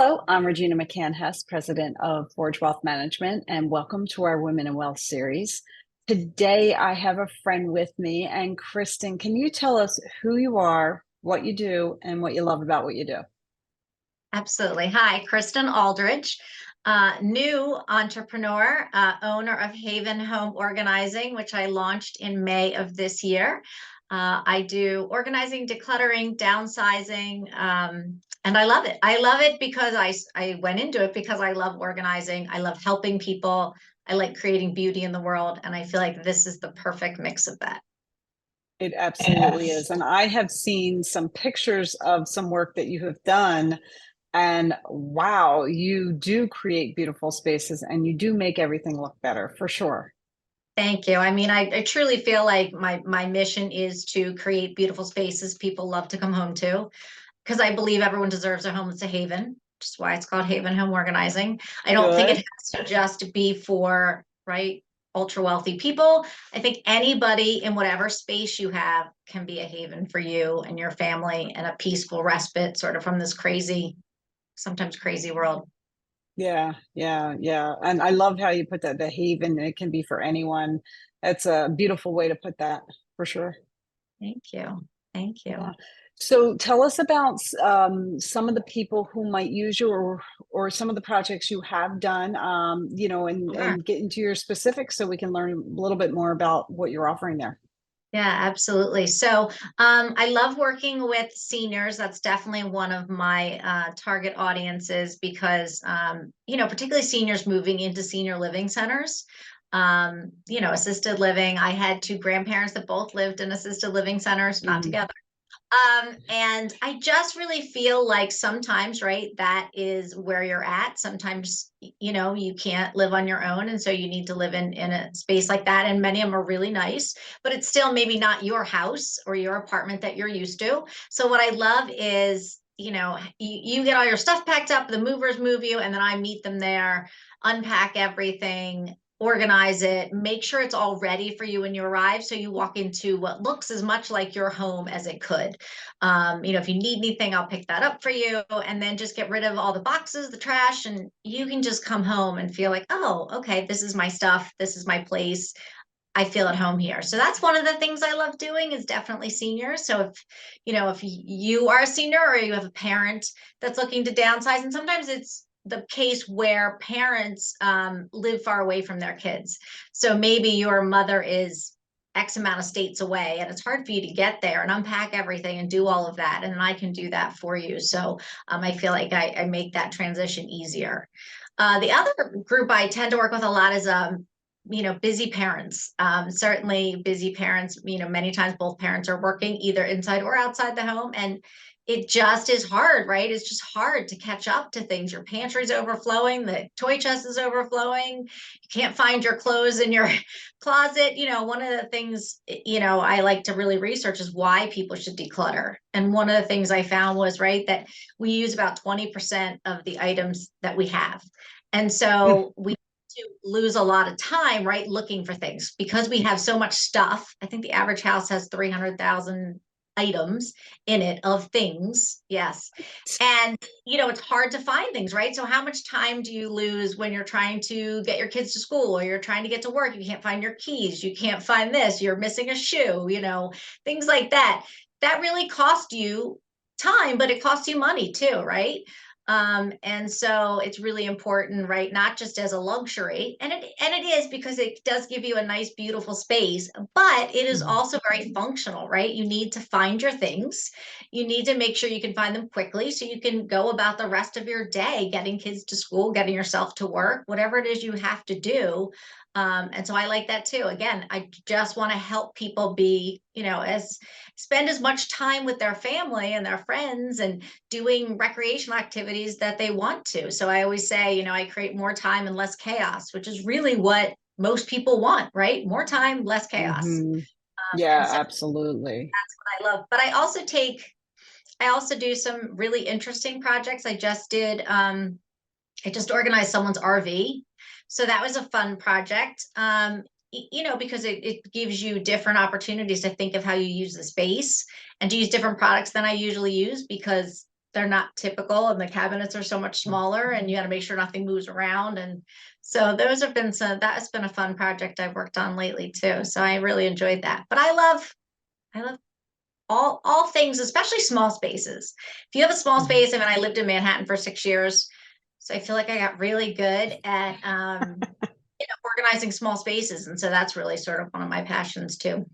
Hello, I'm Regina McCann-Hess, president of Forge Wealth Management, and welcome to our Women in Wealth series. Today, I have a friend with me, and Kristin, can you tell us who you are, what you do, and what you love about what you do? Absolutely. Hi, Kristin Aldridge, new entrepreneur, owner of Haven Home Organizing, which I launched in May of this year. I do organizing, decluttering, downsizing, and I love it. I love it because I went into it because I love organizing. I love helping people. I like creating beauty in the world, and I feel like this is the perfect mix of that. It absolutely is. And I have seen some pictures of some work that you have done. And wow, you do create beautiful spaces and you do make everything look better for sure. Thank you. I mean, I truly feel like my mission is to create beautiful spaces people love to come home to, because I believe everyone deserves a home that's a haven, which is why it's called Haven Home Organizing. I don't think it Good. has to just be for, right, ultra wealthy people. I think anybody in whatever space you have can be a haven for you and your family and a peaceful respite sort of from this crazy, sometimes crazy world. Yeah, yeah, yeah. And I love how you put that, the haven, it can be for anyone. That's a beautiful way to put that for sure. Thank you. Thank Yeah. you. So tell us about some of the people who might use you or some of the projects you have done, Sure. and get into your specifics so we can learn a little bit more about what you're offering there. Yeah, absolutely. So I love working with seniors. That's definitely one of my target audiences because, particularly seniors moving into senior living centers. Assisted living. I had two grandparents that both lived in assisted living centers, not Mhm. together. And I just really feel like sometimes, right, that is where you're at. Sometimes, you can't live on your own. And so you need to live in a space like that. And many of them are really nice, but it's still maybe not your house or your apartment that you're used to. So what I love is, you get all your stuff packed up, the movers move you, and then I meet them there, unpack everything, organize it, make sure it's all ready for you when you arrive. So you walk into what looks as much like your home as it could. If you need anything, I'll pick that up for you. And then just get rid of all the boxes, the trash, and you can just come home and feel like, oh, okay, this is my stuff. This is my place. I feel at home here. So that's one of the things I love doing is definitely seniors. So if you are a senior or you have a parent that's looking to downsize, and sometimes it's the case where parents live far away from their kids. So maybe your mother is X amount of states away and it's hard for you to get there and unpack everything and do all of that. And then I can do that for you. So I feel like I make that transition easier. The other group I tend to work with a lot is busy parents. Certainly busy parents, many times both parents are working either inside or outside the home. And it just is hard, right? It's just hard to catch up to things. Your pantry's overflowing, the toy chest is overflowing. You can't find your clothes in your closet. One of the things, I like to really research is why people should declutter. And one of the things I found was, right, that we use about 20% of the items that we have. And so we to lose a lot of time, right, looking for things because we have so much stuff. I think the average house has 300,000 items in it of things. Yes. And, it's hard to find things, right? So how much time do you lose when you're trying to get your kids to school or you're trying to get to work? You can't find your keys. You can't find this. You're missing a shoe, things like that. That really cost you time, but it costs you money too, right? And so it's really important, right? Not just as a luxury, and it is because it does give you a nice, beautiful space, but it is Mhm. also very functional, right? You need to find your things. You need to make sure you can find them quickly so you can go about the rest of your day, getting kids to school, getting yourself to work, whatever it is you have to do. And so I like that too. Again, I just want to help people be, as spend as much time with their family and their friends and doing recreational activities that they want to. So I always say, I create more time and less chaos, which is really what most people want, right? More time, less chaos. Mhm. And Yeah, so absolutely. that's what I love. But I also do some really interesting projects. I just organized someone's RV. So that was a fun project. Because it gives you different opportunities to think of how you use the space and to use different products than I usually use because they're not typical, and the cabinets are so much smaller, and you got to make sure nothing moves around. And so those have been that has been a fun project I've worked on lately too. So I really enjoyed that. But I love all things, especially small spaces. If you have a small Mhm. space, I mean, I lived in Manhattan for 6 years, so I feel like I got really good at organizing small spaces, and so that's really sort of one of my passions too.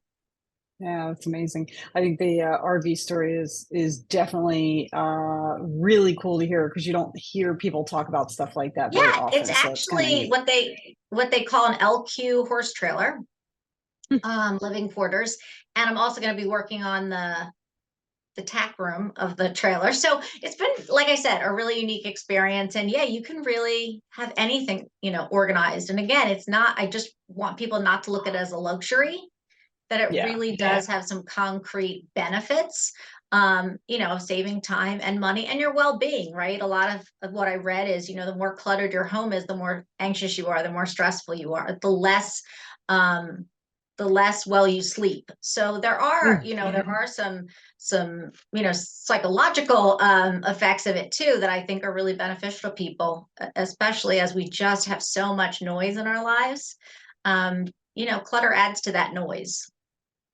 Yeah, that's amazing. I think the RV story is definitely really cool to hear because you don't hear people talk about stuff like that very Yeah, it's often. So it's kind of actually neat. what they call an LQ horse trailer, living quarters. And I'm also going to be working on the tack room of the trailer. So it's been, like I said, a really unique experience. And yeah, you can really have anything, organized. And again, it's not, I just want people not to look at it as a luxury, that it Yeah. really does have some concrete benefits, of saving time and money and your well-being, right? A lot of what I read is, the more cluttered your home is, the more anxious you are, the more stressful you are, um, the less well you sleep. So there are, Mm. there are some, psychological effects of it too that I think are really beneficial to people, especially as we just have so much noise in our lives. Clutter adds to that noise.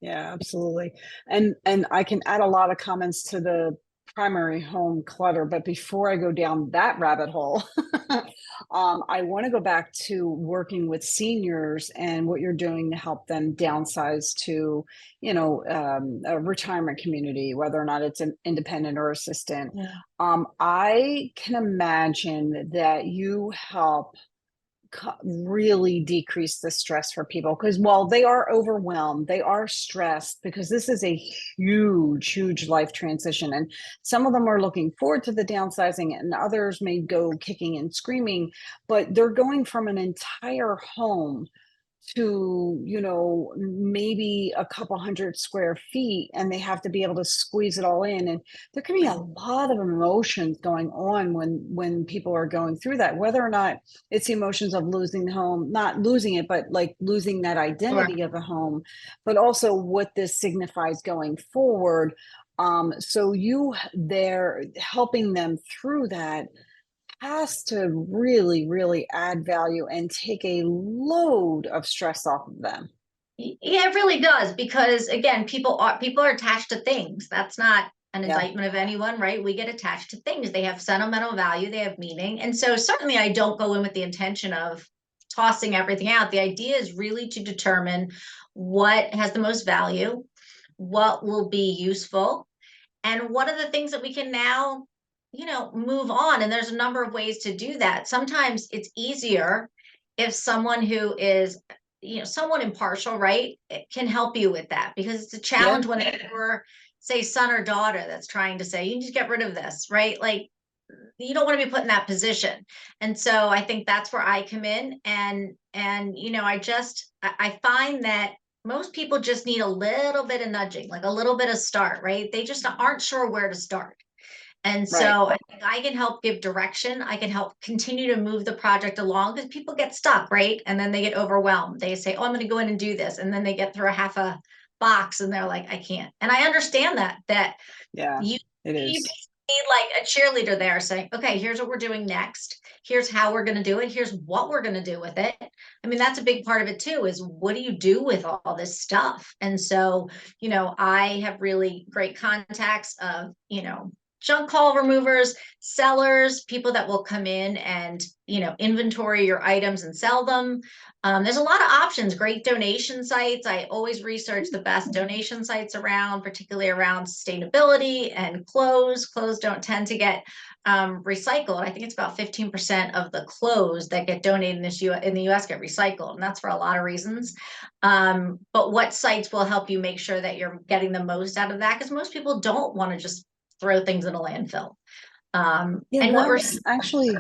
Yeah, absolutely. And I can add a lot of comments to the primary home clutter, but before I go down that rabbit hole, I want to go back to working with seniors and what you're doing to help them downsize to, a retirement community, whether or not it's an independent or assistant. Yeah. I can imagine that you help really decrease the stress for people because while they are overwhelmed, they are stressed because this is a huge life transition, and some of them are looking forward to the downsizing and others may go kicking and screaming, but they're going from an entire home to, maybe a couple hundred square feet, and they have to be able to squeeze it all in. And there can be a lot of emotions going on when people are going through that, whether or not it's the emotions of losing the home, not losing it, but like losing that Sure. identity of a home, but also what this signifies going forward. So you there helping them through that has to really add value and take a load of stress off of them. Yeah, it really does, because again, people are attached to things. That's not an Yeah. indictment of anyone, right? We get attached to things. They have sentimental value, they have meaning. And so certainly I don't go in with the intention of tossing everything out. The idea is really to determine what has the most value, what will be useful, and what are the things that we can now, move on. And there's a number of ways to do that. Sometimes it's easier if someone who is, someone impartial, right, it can help you with that, because it's a Yeah. challenge when you're, say, son or daughter that's trying to say, you need to get rid of this, right? Like, you don't want to be put in that position. And so I think that's where I come in. And I find that most people just need a little bit of nudging, like a little bit of start, right? They just aren't sure where to start. And Right. so I think I can help give direction. I can help continue to move the project along, because people get stuck, right? And then they get overwhelmed. They say, oh, I'm going to go in and do this. And then they get through a half a box and they're like, I can't. And I understand that Yeah, you it you is. need like a cheerleader there saying, okay, here's what we're doing next. Here's how we're going to do it. Here's what we're going to do with it. I mean, that's a big part of it too, is what do you do with all this stuff? And so, I have really great contacts of, junk haul removers, sellers, people that will come in and, inventory your items and sell them. There's a lot of options, great donation sites. I always research the best donation sites around, particularly around sustainability and clothes. Clothes don't tend to get recycled. I think it's about 15% of the clothes that get donated in the US get recycled, and that's for a lot of reasons. But what sites will help you make sure that you're getting the most out of that? Because most people don't want to just throw things in a landfill. Yeah, And what we're that's actually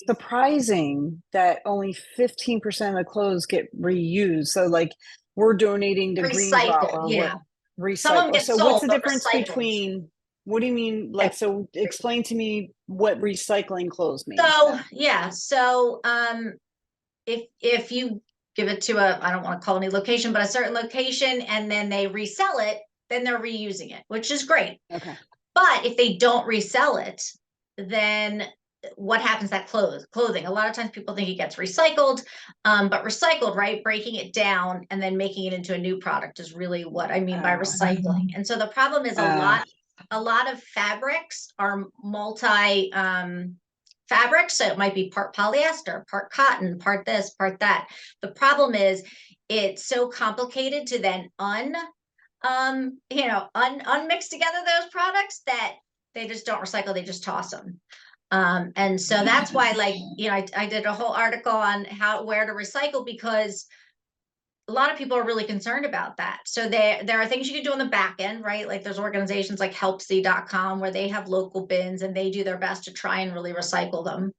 surprising that only 15% of the clothes get reused. So like we're donating to Green Drop recycled, or what yeah. Some of them recycle. get So what's sold, the but difference recycled. between what do you mean? Like, so explain to me what recycling clothes means So then. yeah, so if you give it to I don't want to call any location, but a certain location, and then they resell it, then they're reusing it, which is great. Okay. But if they don't resell it, then what happens to that clothing? A lot of times people think it gets recycled, but recycled, right? Breaking it down and then making it into a new product is really what I mean by Oh, recycling. And so the problem is oh, a lot of fabrics are multi fabrics. So it might be part polyester, part cotton, part this, part that. The problem is it's so complicated to then unmix together those products that they just don't recycle, they just toss them. And so that's why, like, I did a whole article on where to recycle, because a lot of people are really concerned about that. So there are things you can do on the back end, right? Like there's organizations like helpsy.com where they have local bins and they do their best to try and really recycle them.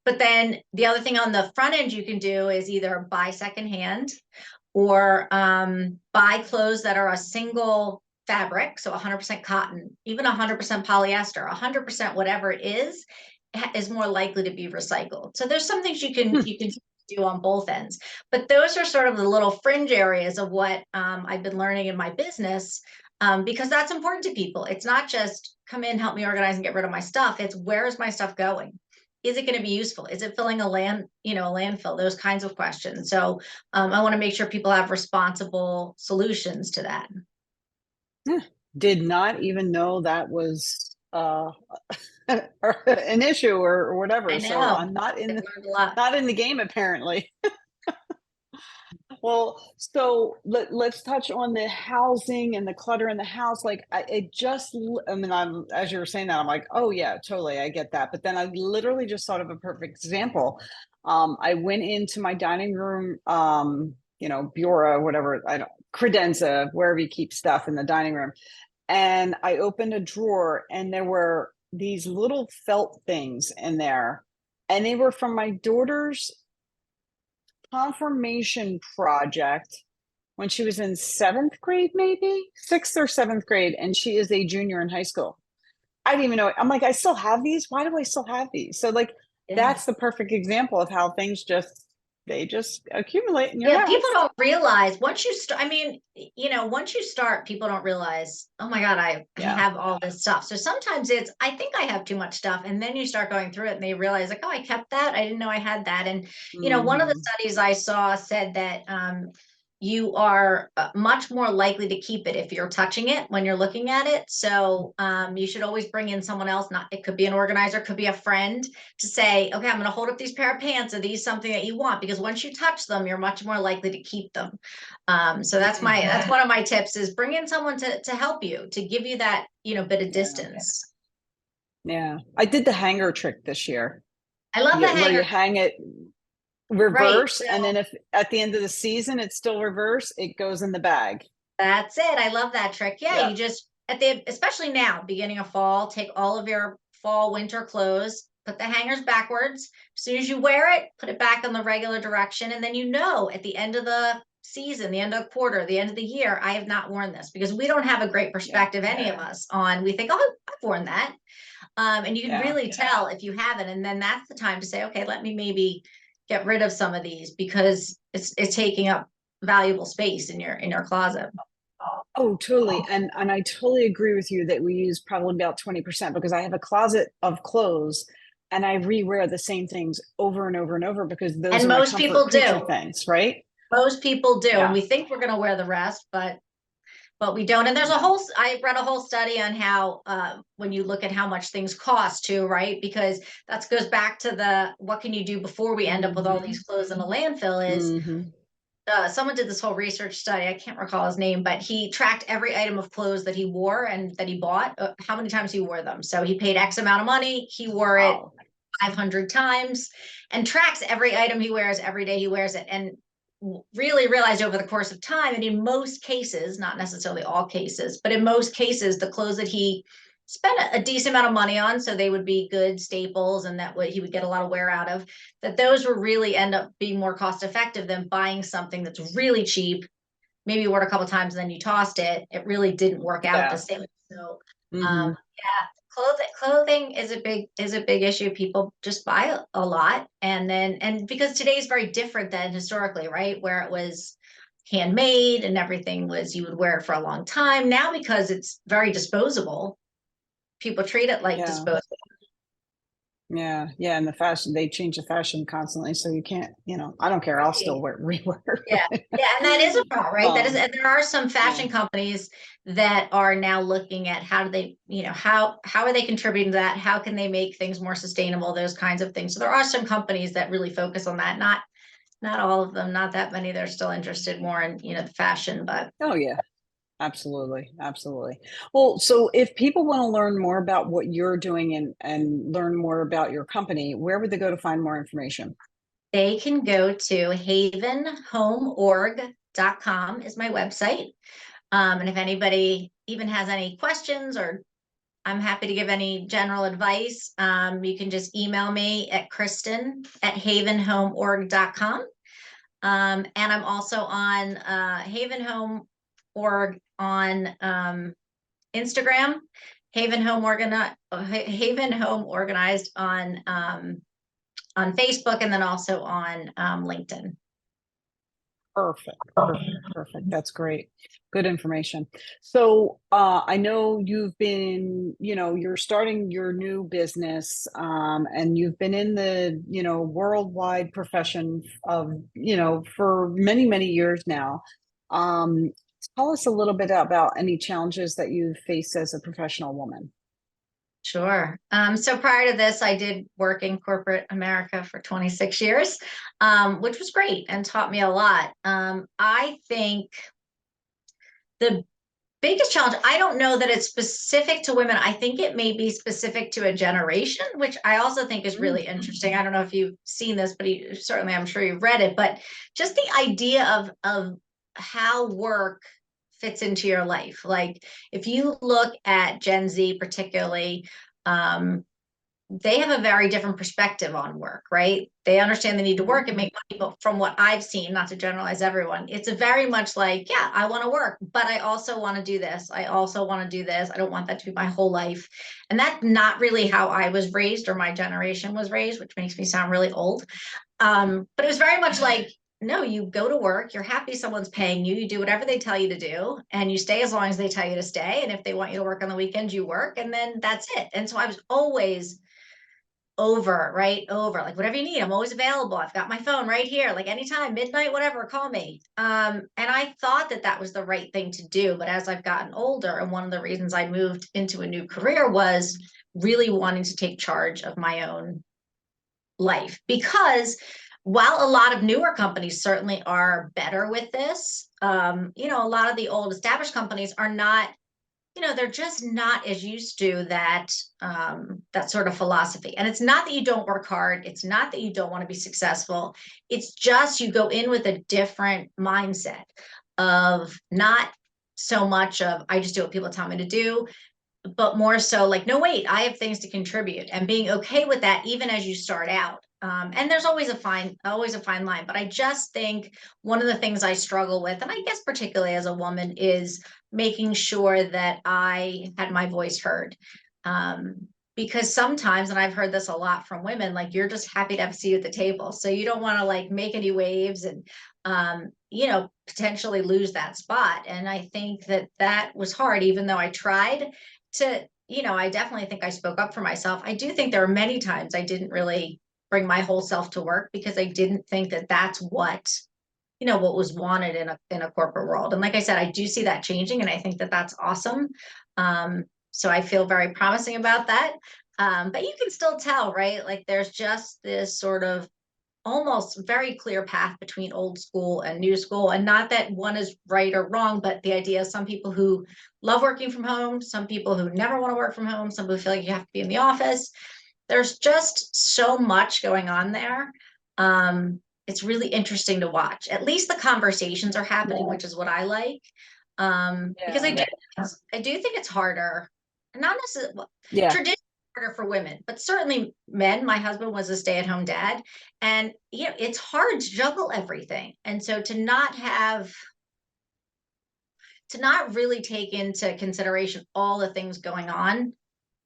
But then the other thing on the front end you can do is either buy secondhand or buy clothes that are a single fabric, so 100% cotton, even 100% polyester, 100% whatever it is more likely to be recycled. So there's some things you can do on both ends, but those are sort of the little fringe areas of what I've been learning in my business, because that's important to people. It's not just come in, help me organize and get rid of my stuff. It's where is my stuff going? Is it going to be useful? Is it filling a landfill? Those kinds of questions. So I want to make sure people have responsible solutions to that. did not even know that was an issue or whatever. I So know. I'm I've learned a lot. not in the game apparently. Well, so let's touch on the housing and the clutter in the house. Like, I mean, as you were saying that, I'm like, oh, yeah, totally. I get that. But then I literally just thought of a perfect example. I went into my dining room, bureau, whatever, I don't, credenza, wherever you keep stuff in the dining room. And I opened a drawer and there were these little felt things in there. And they were from my daughter's confirmation project when she was in seventh grade, maybe sixth or seventh grade, and she is a junior in high school. I didn't even know. I'm like, I still have these. Why do I still have these? So, like, Yeah. that's the perfect example of how things just accumulate in your Yeah, people house. don't realize once you start, I mean, once you start, people don't realize, oh my God, I Yeah. have all this stuff. So sometimes I think I have too much stuff. And then you start going through it and they realize like, oh, I kept that. I didn't know I had that. And, one of the Mhm. studies I saw said that you are much more likely to keep it if you're touching it when you're looking at it. So you should always bring in someone else. Not, it could be an organizer, could be a friend, to say, okay, I'm going to hold up these pair of pants. Are these something that you want? Because once you touch them, you're much more likely to keep them. So that's Mhm. one of my tips is bring in someone to help you, to give you that, bit of Yeah. distance. Yeah. I did the hanger trick this year. I love the Where you hanger. hang it Right. reverse, and So then if at the end of the season it's still reverse, it goes in the bag. that's it. I love that trick. Yeah, Yeah. you just especially now, beginning of fall, take all of your fall, winter clothes, put the hangers backwards. As soon as you wear it, put it back in the regular direction. And then at the end of the season, the end of the quarter, the end of the year, I have not worn this, because we don't have a great Yeah. perspective, any of us, on we think, oh, I've worn that. And you can Yeah. really tell if you haven't. And then that's the time to say, okay, let me maybe get rid of some of these, because it's taking up valuable space in your closet. Oh, totally. And I totally agree with you that we use probably about 20%, because I have a closet of clothes and I rewear the same things over and over and over because those And are my most comfort people creature do. things, right? Most people do. And Yeah. we think we're going to wear the rest, but we don't. And Yeah. I read a whole study on how, when you look at how much things cost too, right? Because that goes back to what can you do before we end up with all Hmm. these clothes in a landfill is, Hmm. someone did this whole research study. I can't recall his name, but he tracked every item of clothes that he wore and that he bought, how many times he wore them. So he paid X amount of money. He wore it Oh, 500 times, and tracks every item he wears every day he wears it. And really realized over the course of time, and in most cases, not necessarily all cases, but in most cases, the clothes that he spent a decent amount of money on, so they would be good staples and that he would get a lot of wear out of, that those were really end up being more cost effective than buying something that's really cheap, maybe you wore it a couple times and then you tossed it. It really didn't work out the yeah. same. So Hmm. yeah, clothing is a big issue. People just buy a lot, and because today is very different than historically, right? Where it was handmade and everything was, you would wear it for a long time. Now, because it's very disposable, people treat it like Yeah. disposable. Yeah. Yeah. And the fashion, they change the fashion constantly. So you can't, I don't care. I'll still Right. wear rewear. Yeah. Yeah. And that is a problem, right? That is, um, and there are some yeah. fashion companies that are now looking at how do they, how are they contributing to that? How can they make things more sustainable? Those kinds of things. So there are some companies that really focus on that. Not all of them, not that many. They're still interested more in, the fashion, but Oh, yeah. Absolutely. Absolutely. Well, so if people want to learn more about what you're doing and learn more about your company, where would they go to find more information? they can go to havenhomeorg.com is my website. And if anybody even has any questions, or I'm happy to give any general advice, you can just email me at Kristin@havenhomeorg.com. And I'm also on Haven Home Org on Instagram, Haven Home Organized on Facebook, and then also on LinkedIn. Perfect. Perfect. Perfect. That's great. Good information. So I know you've been, you're starting your new business, and you've been in the, worldwide profession of, for many, many years now. Um, Tell us a little bit about any challenges that you face as a professional woman. Sure. So prior to this, I did work in corporate America for 26 years, which was great and taught me a lot. I think the biggest challenge, I don't know that it's specific to women. I think it may be specific to a generation, which I also think is really interesting. I don't know if you've seen this, but certainly I'm sure you've read it, but just the idea of how work fits into your life. Like if you look at Gen Z particularly, um, they have a very different perspective on work, right? They understand they need to work and make money, but from what I've seen, not to generalize everyone, it's a very much like, yeah, I want to work, but I also want to do this. I also want to do this. I don't want that to be my whole life. And that's not really how I was raised or my generation was raised, which makes me sound really old. But it was very much like, no, you go to work, you're happy someone's paying you, you do whatever they tell you to do, and you stay as long as they tell you to stay. And if they want you to work on the weekends, you work, and then that's it. And so I was always over, like whatever you need, I'm always available. I've got my phone right here, like anytime, midnight, whatever, call me. And I thought that that was the right thing to do. But as I've gotten older, and one of the reasons I moved into a new career was really wanting to take charge of my own life. Because while a lot of newer companies certainly are better with this, a lot of the old established companies are not, they're just not as used to that sort of philosophy. And it's not that you don't work hard. It's not that you don't want to be successful. It's just you go in with a different mindset of not so much of I just do what people tell me to do, but more so like, no, wait, I have things to contribute, and being okay with that, even as you start out. And there's always always a fine line. But I just think one of the things I struggle with, and I guess particularly as a woman, is making sure that I had my voice heard. Because sometimes, and I've heard this a lot from women, like you're just happy to have a seat at the table. So you don't want to like make any waves and, potentially lose that spot. And I think that that was hard, even though I tried to, I definitely think I spoke up for myself. I do think there are many times I didn't really bring my whole self to work because I didn't think that that's what was wanted in a corporate world. And like I said, I do see that changing, and I think that that's awesome. So I feel very promising about that. But you can still tell, right? Like there's just this sort of almost very clear path between old school and new school. And not that one is right or wrong, but the idea is some people who love working from home, some people who never want to work from home, some who feel like you have to be in the office. There's just so much going on there. It's really interesting to watch. At least the conversations are happening, which is what I like. Because Yeah. I do think it's harder, not necessarily well, Yeah. traditionally harder for women, but certainly men. My husband was a stay-at-home dad, and it's hard to juggle everything. And so to not really take into consideration all the things going on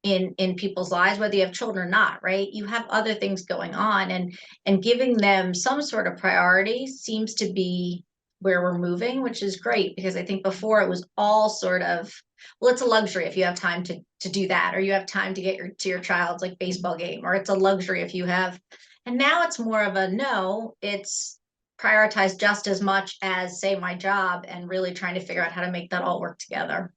in people's lives, whether you have children or not, right? You have other things going on, and giving them some sort of priority seems to be where we're moving, which is great because I think before it was all sort of, well, it's a luxury if you have time to do that, or you have time to get your child's like baseball game, or it's a luxury if you have, and now it's more of a no, it's prioritized just as much as say my job and really trying to figure out how to make that all work together.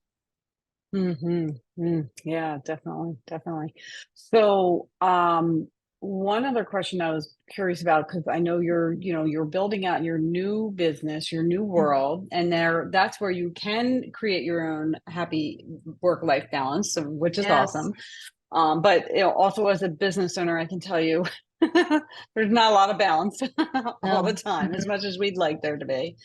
Yeah, definitely, definitely. So, one other question I was curious about, because I know you're building out your new business, your new world, and that's where you can create your own happy work-life balance, so, which is Yes. awesome. But also as a business owner, I can tell you there's not a lot of balance all the No. time, as Mhm. much as we'd like there to be,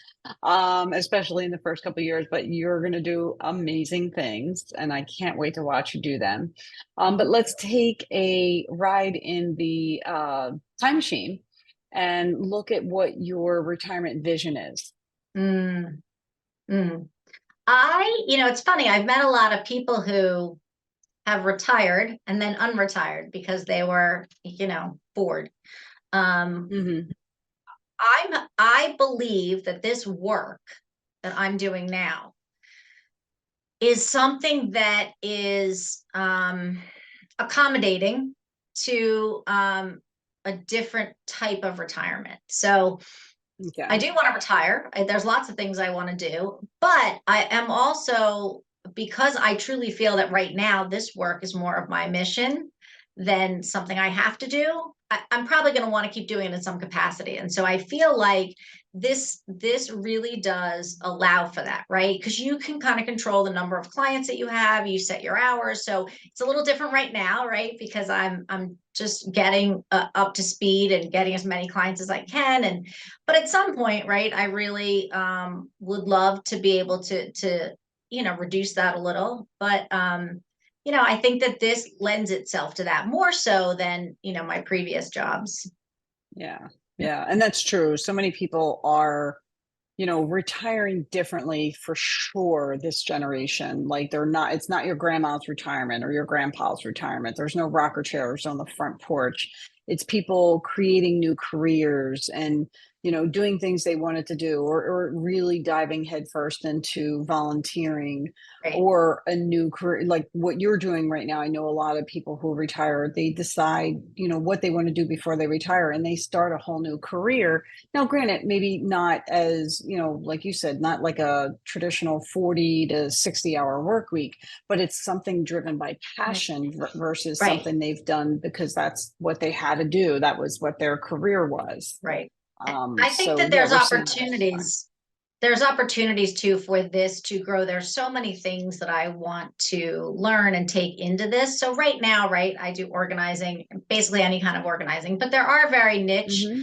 especially in the first couple of years. But you're going to do amazing things, and I can't wait to watch you do them. But let's take a ride in the time machine and look at what your retirement vision is. Mm, mm. It's funny. I've met a lot of people who have retired and then unretired because they were, bored. Um, Hmm. I believe that this work that I'm doing now is something that is accommodating to a different type of retirement. So I Okay. do want to retire. There's lots of things I want to do, but I am also, because I truly feel that right now this work is more of my mission than something I have to do. I'm probably going to want to keep doing it in some capacity, and so I feel like this really does allow for that, right? Because you can kind of control the number of clients that you have. You set your hours, so it's a little different right now, right? Because I'm just getting up to speed and getting as many clients as I can, and but at some point, right, I really would love to be able to reduce that a little. But I think that this lends itself to that more so than my previous jobs. Yeah. Yeah. And that's true. So many people are, retiring differently for sure this generation. Like it's not your grandma's retirement or your grandpa's retirement. There's no rocker chairs on the front porch. It's people creating new careers and, doing things they wanted to do, or really diving headfirst into volunteering Right. or a new career like what you're doing right now. I know a lot of people who retire, they decide, what they want to do before they retire, and they start a whole new career. Now, granted, maybe not as, like you said, not like a traditional 40 to 60-hour work week, but it's something driven by Right. passion versus Right. something they've done because that's what they had to do. That was what their career was. Right. I think So that yeah, we're seeing that all the time. there's opportunities too for this to grow. There's so many things that I want to learn and take into this. So right now, right, I do organizing, basically any kind of organizing, but there are very niche Hmm.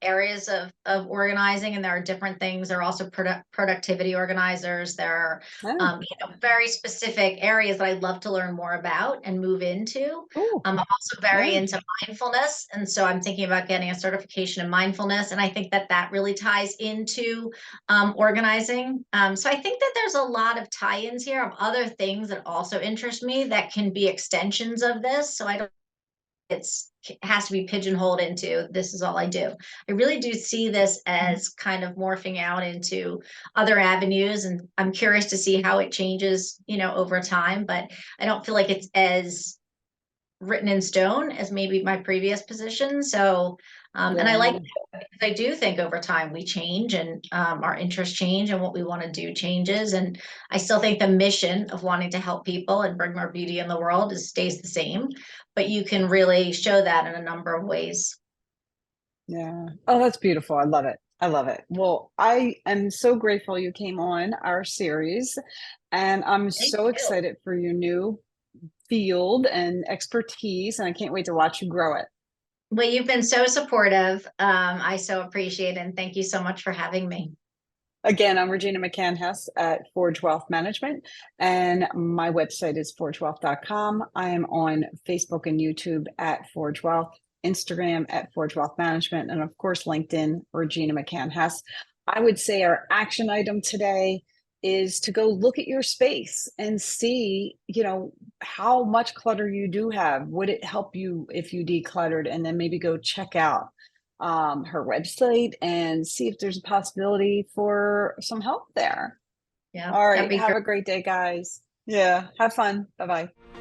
areas of organizing, and there are different things. There are also productivity organizers. There are Oh, very specific areas that I'd love to learn more about and move into. cool. I'm also very Yeah. into mindfulness, and so I'm thinking about getting a certification in mindfulness, and I think that that really ties into organizing. So I think that there's a lot of tie-ins here of other things that also interest me that can be extensions of this. So I don't it has to be pigeonholed into this is all I do. I really do see this as kind of morphing out into other avenues, and I'm curious to see how it changes, over time, but I don't feel like it's as written in stone as maybe my previous position. So, and I like Yeah. because I do think over time we change, and our interests change and what we want to do changes. And I still think the mission of wanting to help people and bring more beauty in the world stays the same, but you can really show that in a number of ways. Yeah. Oh, that's beautiful. I love it. I love it. Well, I am so grateful you came on our series, and I'm Thank so you. excited for your new field and expertise, and I can't wait to watch you grow it. Well, you've been so supportive. I so appreciate it. And thank you so much for having me. Again, I'm Regina McCann Hess at Forge Wealth Management, and my website is forgewealth.com. I am on Facebook and YouTube at Forge Wealth, Instagram at Forge Wealth Management, and of course, LinkedIn, Regina McCann Hess. I would say our action item today is to go look at your space and see, how much clutter you do have. Would it help you if you decluttered? And then maybe go check out her website and see if there's a possibility for some help there. Yeah, All that'd right. be Have great. a great day, guys. Yeah. Have fun. Bye bye.